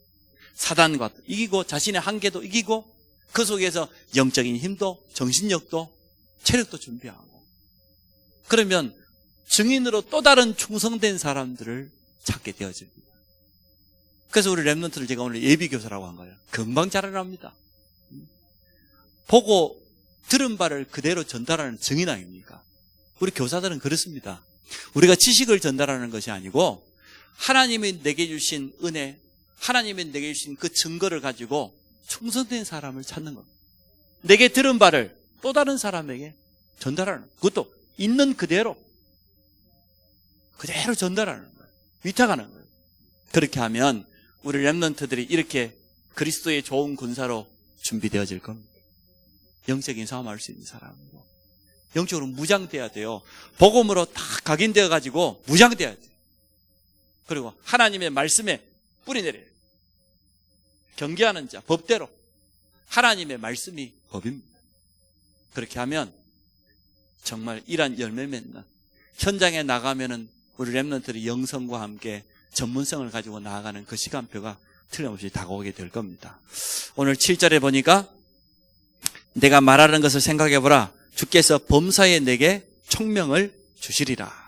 사단과 이기고 자신의 한계도 이기고 그 속에서 영적인 힘도 정신력도 체력도 준비하고, 그러면 증인으로 또 다른 충성된 사람들을 찾게 되어집니다. 그래서 우리 랩런트를 제가 오늘 예비교사라고 한 거예요. 금방 자라납니다. 보고 들은 바를 그대로 전달하는 증인 아닙니까? 우리 교사들은 그렇습니다. 우리가 지식을 전달하는 것이 아니고 하나님이 내게 주신 은혜, 하나님이 내게 주신 그 증거를 가지고 충성된 사람을 찾는 겁니다. 내게 들은 바를 또 다른 사람에게 전달하는, 그것도 있는 그대로 전달하는 거예요. 위탁하는 거예요. 그렇게 하면 우리 랩런트들이 이렇게 그리스도의 좋은 군사로 준비되어질 겁니다. 영적인 싸움할 수 있는 사람으로, 영적으로 무장돼야 돼요. 복음으로 다 각인되어 가지고 무장돼야 돼요. 그리고 하나님의 말씀에 뿌리 내려요. 경계하는 자, 법대로. 하나님의 말씀이 법입니다. 그렇게 하면 정말 이란 열매 맺는, 현장에 나가면은 우리 랩런트들이 영성과 함께 전문성을 가지고 나아가는 그 시간표가 틀림없이 다가오게 될 겁니다. 오늘 7절에 보니까 내가 말하는 것을 생각해보라. 주께서 범사에 내게 총명을 주시리라.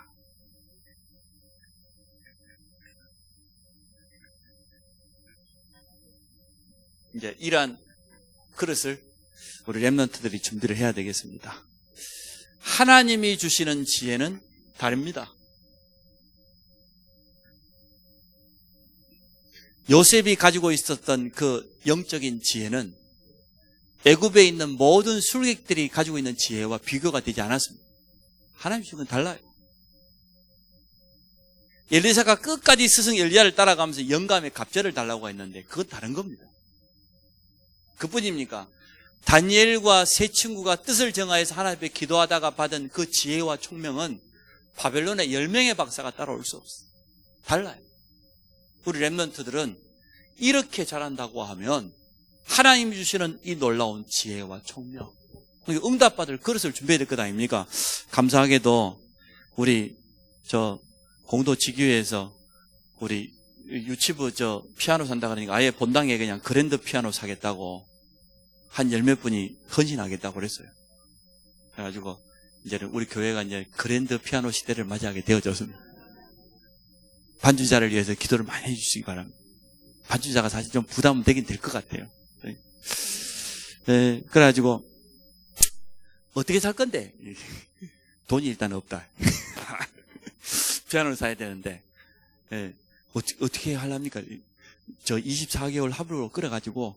이제 이러한 그릇을 우리 랩런트들이 준비를 해야 되겠습니다. 하나님이 주시는 지혜는 다릅니다. 요셉이 가지고 있었던 그 영적인 지혜는 애굽에 있는 모든 술객들이 가지고 있는 지혜와 비교가 되지 않았습니다. 하나님 주신 건 달라요. 엘리사가 끝까지 스승 엘리야를 따라가면서 영감의 갑절을 달라고 했는데 그건 다른 겁니다. 그뿐입니까? 다니엘과 세 친구가 뜻을 정하여서 하나님 앞에 기도하다가 받은 그 지혜와 총명은 바벨론의 10명의 박사가 따라올 수 없어요. 달라요. 우리 랩런트들은 이렇게 잘한다고 하면 하나님이 주시는 이 놀라운 지혜와 총명, 응답받을 그릇을 준비해야 될 것 아닙니까? 감사하게도 우리 공도지교회에서 우리 유치부 피아노 산다 그러니까 아예 본당에 그냥 그랜드 피아노 사겠다고 한 10몇 분이 헌신하겠다고 그랬어요. 그래가지고 이제는 우리 교회가 이제 그랜드 피아노 시대를 맞이하게 되어졌습니다. 반주자를 위해서 기도를 많이 해주시기 바랍니다. 반주자가 사실 좀 부담은 되긴 될 것 같아요. 네, 그래가지고 어떻게 살 건데? 돈이 일단 없다. 피아노를 사야 되는데 어떻게 하랍니까? 저 24개월 합으로 끌어가지고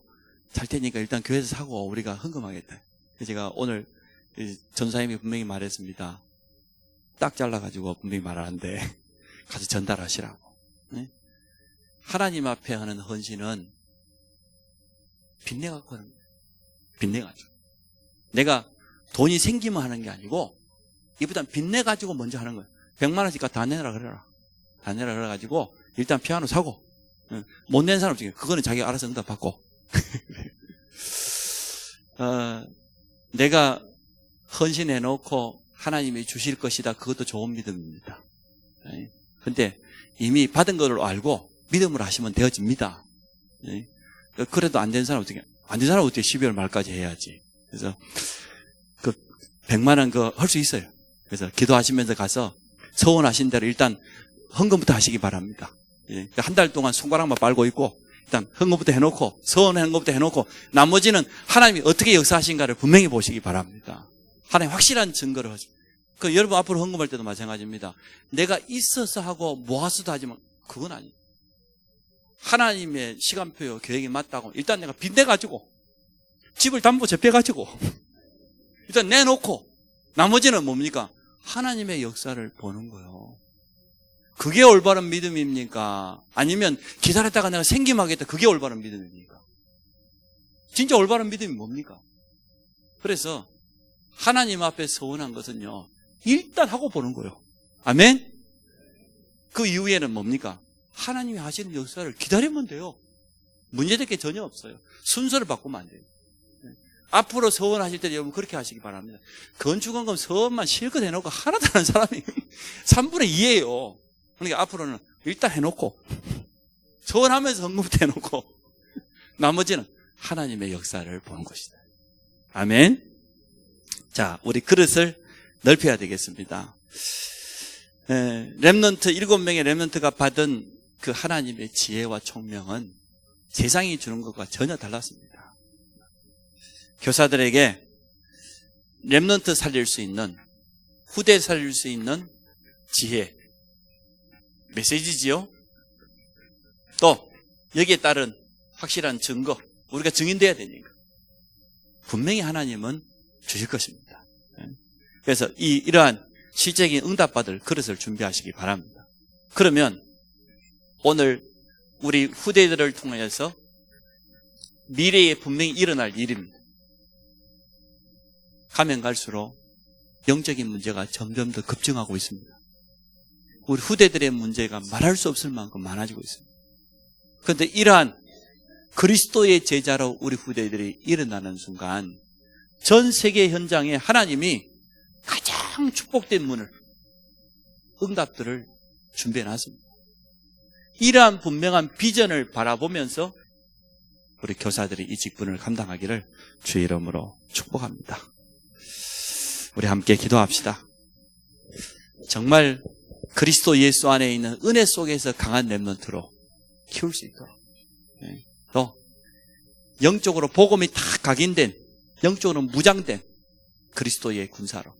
살 테니까 일단 교회에서 사고 우리가 헌금하겠다. 그래서 제가 오늘 전사님이 분명히 말했습니다. 딱 잘라가지고 분명히 말하는데 가서 전달하시라고. 네? 하나님 앞에 하는 헌신은 빚내갖고 하는 거예요. 빚내가지고. 내가 돈이 생기면 하는 게 아니고 이보다 빚내가지고 먼저 하는 거예요. 100만 원씩 다 내라 그래라. 다 내라 그래가지고 일단 피아노 사고 못 낸 사람 중에 그거는 자기가 알아서 응답 받고 내가 헌신해놓고 하나님이 주실 것이다. 그것도 좋은 믿음입니다. 근데 이미 받은 걸 알고 믿음으로 하시면 되어집니다. 그래도 안 된 사람 어떻게, 안 된 사람 어떻게 12월 말까지 해야지. 그래서 그 100만 원 그거 할 수 있어요. 그래서 기도하시면서 가서 서원하신 대로 일단 헌금부터 하시기 바랍니다. 한 달 동안 손가락만 빨고 있고 일단 헌금부터 해놓고 서원하는 것부터 해놓고 나머지는 하나님이 어떻게 역사하신가를 분명히 보시기 바랍니다. 하나님 확실한 증거를 하십니다. 그 여러분 앞으로 헌금할 때도 마찬가지입니다. 내가 있어서 하고 모아서도 하지만 그건 아니에요. 하나님의 시간표요 계획이 맞다고 일단 내가 빚내가지고 집을 담보 접해가지고 일단 내놓고 나머지는 뭡니까? 하나님의 역사를 보는 거예요. 그게 올바른 믿음입니까? 아니면 기다렸다가 내가 생김하겠다 그게 올바른 믿음입니까? 진짜 올바른 믿음이 뭡니까? 그래서 하나님 앞에 서원한 것은요 일단 하고 보는 거예요. 아멘? 그 이후에는 뭡니까? 하나님이 하시는 역사를 기다리면 돼요. 문제될 게 전혀 없어요. 순서를 바꾸면 안 돼요. 앞으로 서원하실 때 여러분 그렇게 하시기 바랍니다. 건축원금 서원만 실컷 해놓고 하나도 안 하는 사람이 3분의 2예요. 그러니까 앞으로는 일단 해놓고 서원하면서 헌금부터 해놓고 나머지는 하나님의 역사를 보는 것이다. 아멘. 자, 우리 그릇을 넓혀야 되겠습니다. 렘넌트 7명의 렘넌트가 받은 그 하나님의 지혜와 총명은 세상이 주는 것과 전혀 달랐습니다. 교사들에게 렘넌트 살릴 수 있는, 후대 살릴 수 있는 지혜, 메시지지요. 또 여기에 따른 확실한 증거, 우리가 증인돼야 되니까 분명히 하나님은 주실 것입니다. 그래서 이러한 실제적인 응답받을 그릇을 준비하시기 바랍니다. 그러면 오늘 우리 후대들을 통해서 미래에 분명히 일어날 일입니다. 가면 갈수록 영적인 문제가 점점 더 급증하고 있습니다. 우리 후대들의 문제가 말할 수 없을 만큼 많아지고 있습니다. 그런데 이러한 그리스도의 제자로 우리 후대들이 일어나는 순간 전 세계 현장에 하나님이 가장 축복된 문을, 응답들을 준비해놨습니다. 이러한 분명한 비전을 바라보면서 우리 교사들이 이 직분을 감당하기를 주의 이름으로 축복합니다. 우리 함께 기도합시다. 정말 그리스도 예수 안에 있는 은혜 속에서 강한 렘넌트로 키울 수 있도록, 또 영적으로 복음이 다 각인된, 영적으로 무장된 그리스도의 군사로,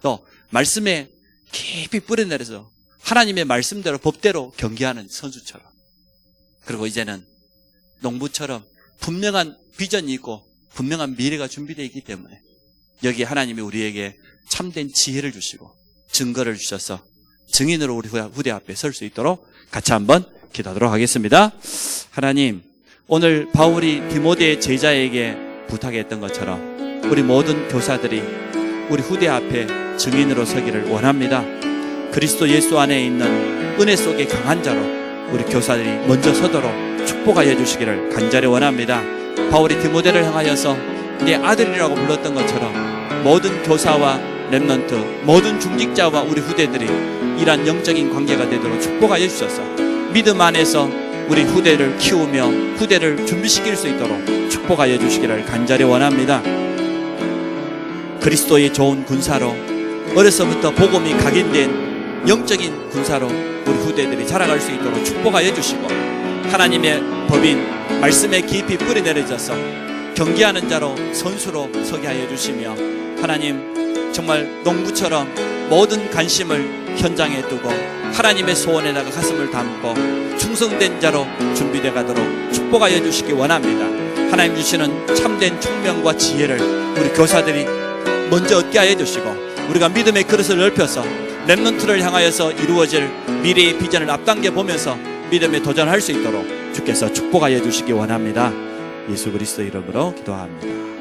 또 말씀에 깊이 뿌려내려서 하나님의 말씀대로 법대로 경계하는 선수처럼, 그리고 이제는 농부처럼 분명한 비전이 있고 분명한 미래가 준비되어 있기 때문에 여기 하나님이 우리에게 참된 지혜를 주시고 증거를 주셔서 증인으로 우리 후대 앞에 설 수 있도록 같이 한번 기도하도록 하겠습니다. 하나님, 오늘 바울이 디모데 제자에게 부탁했던 것처럼 우리 모든 교사들이 우리 후대 앞에 증인으로 서기를 원합니다. 그리스도 예수 안에 있는 은혜 속의 강한 자로 우리 교사들이 먼저 서도록 축복하여 주시기를 간절히 원합니다. 바울이 디모데를 향하여서 내 아들이라고 불렀던 것처럼 모든 교사와 렘넌트, 모든 중직자와 우리 후대들이 이러한 영적인 관계가 되도록 축복하여 주셔서 믿음 안에서 우리 후대를 키우며 후대를 준비시킬 수 있도록 축복하여 주시기를 간절히 원합니다. 그리스도의 좋은 군사로 어려서부터 복음이 각인된 영적인 군사로 우리 후대들이 자라갈 수 있도록 축복하여 주시고, 하나님의 법인 말씀에 깊이 뿌리 내려져서 경기하는 자로 선수로 서게 하여 주시며, 하나님 정말 농부처럼 모든 관심을 현장에 두고 하나님의 소원에다가 가슴을 담고 충성된 자로 준비되어 가도록 축복하여 주시기 원합니다. 하나님 주시는 참된 총명과 지혜를 우리 교사들이 먼저 얻게 하여 주시고, 우리가 믿음의 그릇을 넓혀서 렘넌트를 향하여서 이루어질 미래의 비전을 앞당겨 보면서 믿음에 도전할 수 있도록 주께서 축복하여 주시기 원합니다. 예수 그리스도 이름으로 기도합니다.